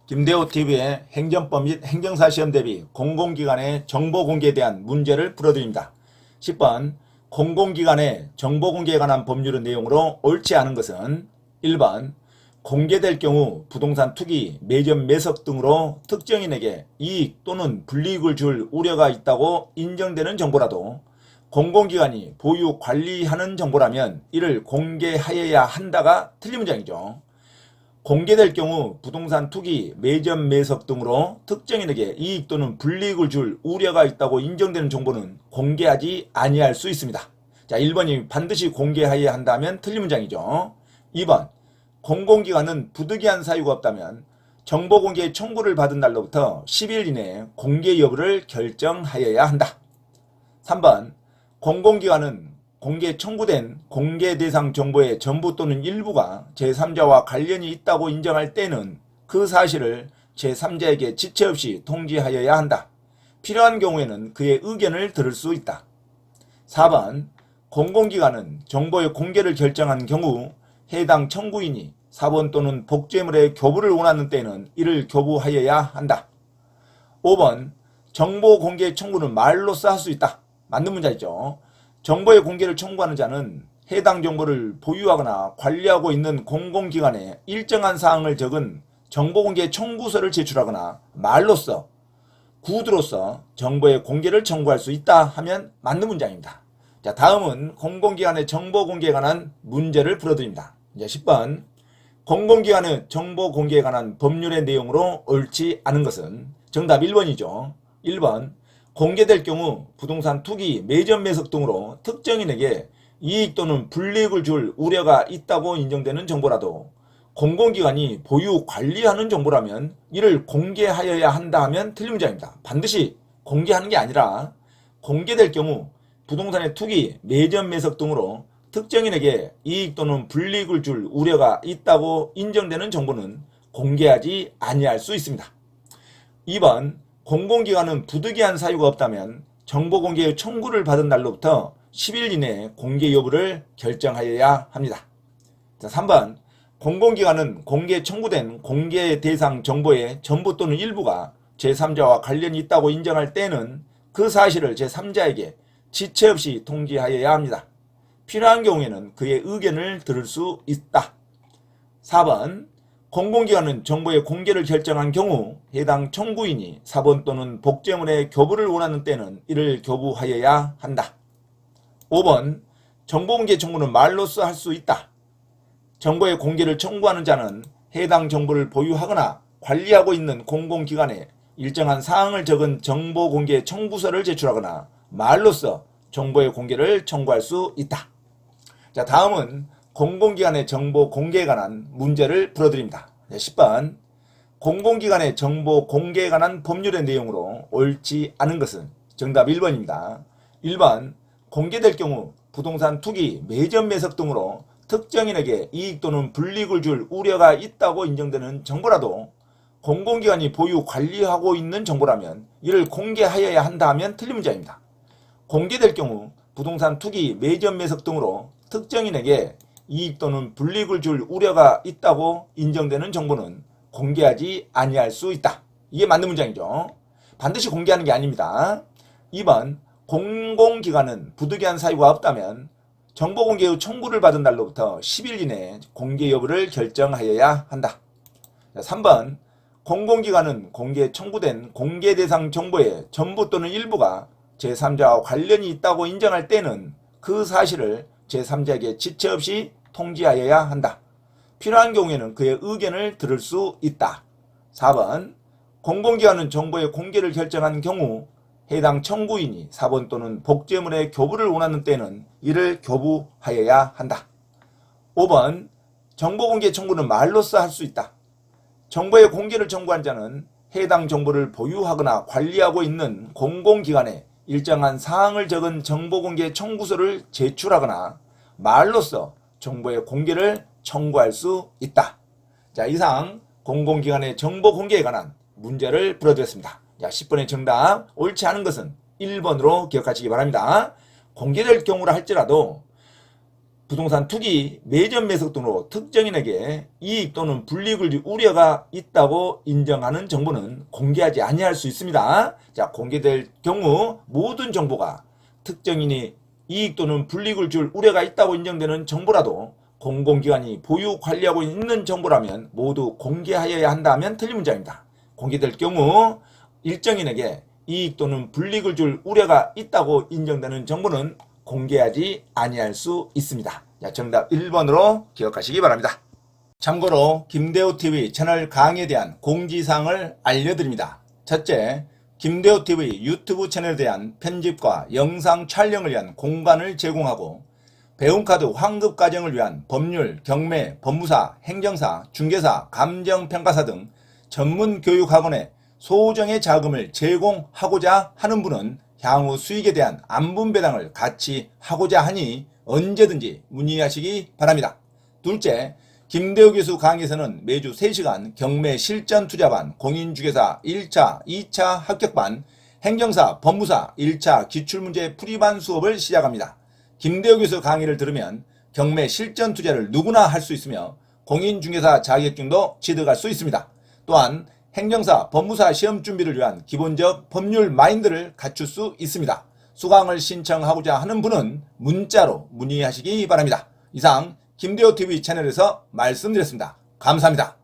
김대호TV의 행정법 및 행정사 시험 대비 공공기관의 정보 공개에 대한 문제를 풀어드립니다. 10번 공공기관의 정보 공개에 관한 법률의 내용으로 옳지 않은 것은 1번 공개될 경우 부동산 투기, 매점 매석 등으로 특정인에게 이익 또는 불이익을 줄 우려가 있다고 인정되는 정보라도 공공기관이 보유 관리하는 정보라면 이를 공개하여야 한다가 틀린 문장이죠. 공개될 경우 부동산 투기, 매점 매석 등으로 특정인에게 이익 또는 불이익을 줄 우려가 있다고 인정되는 정보는 공개하지 아니할 수 있습니다. 자, 1번이 반드시 공개하여야 한다면 틀린 문장이죠. 2번 공공기관은 부득이한 사유가 없다면 정보공개 청구를 받은 날로부터 10일 이내에 공개 여부를 결정하여야 한다. 3번 공공기관은 공개 청구된 공개 대상 정보의 전부 또는 일부가 제3자와 관련이 있다고 인정할 때는 그 사실을 제3자에게 지체 없이 통지하여야 한다. 필요한 경우에는 그의 의견을 들을 수 있다. 4번 공공기관은 정보의 공개를 결정한 경우 해당 청구인이 사본 또는 복제물의 교부를 원하는 때는 이를 교부하여야 한다. 5번 정보 공개 청구는 말로써 할 수 있다. 맞는 문장이죠. 정보의 공개를 청구하는 자는 해당 정보를 보유하거나 관리하고 있는 공공기관에 일정한 사항을 적은 정보공개 청구서를 제출하거나 말로써, 구두로서 정보의 공개를 청구할 수 있다 하면 맞는 문장입니다. 자, 다음은 공공기관의 정보공개에 관한 문제를 풀어드립니다. 이제 10번 공공기관의 정보공개에 관한 법률의 내용으로 옳지 않은 것은 정답 1번이죠. 1번 공개될 경우 부동산 투기, 매점 매석 등으로 특정인에게 이익 또는 불이익을 줄 우려가 있다고 인정되는 정보라도 공공기관이 보유 관리하는 정보라면 이를 공개하여야 한다 하면 틀린 문장입니다. 반드시 공개하는 게 아니라 공개될 경우 부동산의 투기, 매점 매석 등으로 특정인에게 이익 또는 불이익을 줄 우려가 있다고 인정되는 정보는 공개하지 아니할 수 있습니다. 2번 공공기관은 부득이한 사유가 없다면 정보공개 청구를 받은 날로부터 10일 이내에 공개 여부를 결정하여야 합니다. 자, 3번 공공기관은 공개 청구된 공개 대상 정보의 전부 또는 일부가 제3자와 관련이 있다고 인정할 때는 그 사실을 제3자에게 지체 없이 통지하여야 합니다. 필요한 경우에는 그의 의견을 들을 수 있다. 4번 공공기관은 정보의 공개를 결정한 경우 해당 청구인이 사본 또는 복제물의 교부를 원하는 때는 이를 교부하여야 한다. 5번 정보공개 청구는 말로써 할 수 있다. 정보의 공개를 청구하는 자는 해당 정보를 보유하거나 관리하고 있는 공공기관에 일정한 사항을 적은 정보공개 청구서를 제출하거나 말로써 정보의 공개를 청구할 수 있다. 자, 다음은 공공기관의 정보 공개에 관한 문제를 풀어드립니다. 10번 공공기관의 정보 공개에 관한 법률의 내용으로 옳지 않은 것은 정답 1번입니다. 1번 공개될 경우 부동산 투기, 매점 매석 등으로 특정인에게 이익 또는 불이익을 줄 우려가 있다고 인정되는 정보라도 공공기관이 보유 관리하고 있는 정보라면 이를 공개하여야 한다 하면 틀린 문장입니다. 공개될 경우 부동산 투기, 매점 매석 등으로 특정인에게 이익 또는 불이익을 줄 우려가 있다고 인정되는 정보는 공개하지 아니할 수 있다. 이게 맞는 문장이죠. 반드시 공개하는 게 아닙니다. 2번 공공기관은 부득이한 사유가 없다면 정보공개의 청구를 받은 날로부터 10일 이내에 공개 여부를 결정하여야 한다. 3번 공공기관은 공개 청구된 공개 대상 정보의 전부 또는 일부가 제3자와 관련이 있다고 인정할 때는 그 사실을 제3자에게 지체 없이 통지하여야 한다. 필요한 경우에는 그의 의견을 들을 수 있다. 4번 공공기관은 정보의 공개를 결정한 경우 해당 청구인이 사본 또는 복제물의 교부를 원하는 때는 이를 교부하여야 한다. 5번 정보공개 청구는 말로써 할 수 있다. 정보의 공개를 청구한 자는 해당 정보를 보유하거나 관리하고 있는 공공기관에 일정한 사항을 적은 정보공개 청구서를 제출하거나 말로써 정보의 공개를 청구할 수 있다. 자, 이상 공공기관의 정보 공개에 관한 문제를 풀어드렸습니다. 자, 10번의 정답 옳지 않은 것은 1번으로 기억하시기 바랍니다. 공개될 경우라 할지라도 부동산 투기 매점 매석 등으로 특정인에게 이익 또는 불이익을 줄 우려가 있다고 인정하는 정보는 공개하지 아니할 수 있습니다. 자, 공개될 경우 모든 정보가 특정인이 이익 또는 불이익을 줄 우려가 있다고 인정되는 정보라도 공공기관이 보유 관리하고 있는 정보라면 모두 공개하여야 한다면 틀린 문장입니다. 공개될 경우 일정인에게 이익 또는 불이익을 줄 우려가 있다고 인정되는 정보는 공개하지 아니할 수 있습니다. 자, 정답 1번으로 기억하시기 바랍니다. 참고로 김대호TV 채널 강의에 대한 공지사항을 알려드립니다. 첫째, 김대호TV 유튜브 채널에 대한 편집과 영상 촬영을 위한 공간을 제공하고 배움카드 환급 과정을 위한 법률, 경매, 법무사, 행정사, 중개사, 감정평가사 등 전문 교육학원에 소정의 자금을 제공하고자 하는 분은 향후 수익에 대한 안분배당을 같이 하고자 하니 언제든지 문의하시기 바랍니다. 둘째, 김대호 교수 강의에서는 매주 3시간 경매 실전 투자반, 공인중개사 1차, 2차 합격반, 행정사, 법무사 1차 기출문제 풀이반 수업을 시작합니다. 김대호 교수 강의를 들으면 경매 실전 투자를 누구나 할 수 있으며 공인중개사 자격증도 취득할 수 있습니다. 또한 행정사, 법무사 시험 준비를 위한 기본적 법률 마인드를 갖출 수 있습니다. 수강을 신청하고자 하는 분은 문자로 문의하시기 바랍니다. 이상 김대호TV 채널에서 말씀드렸습니다. 감사합니다.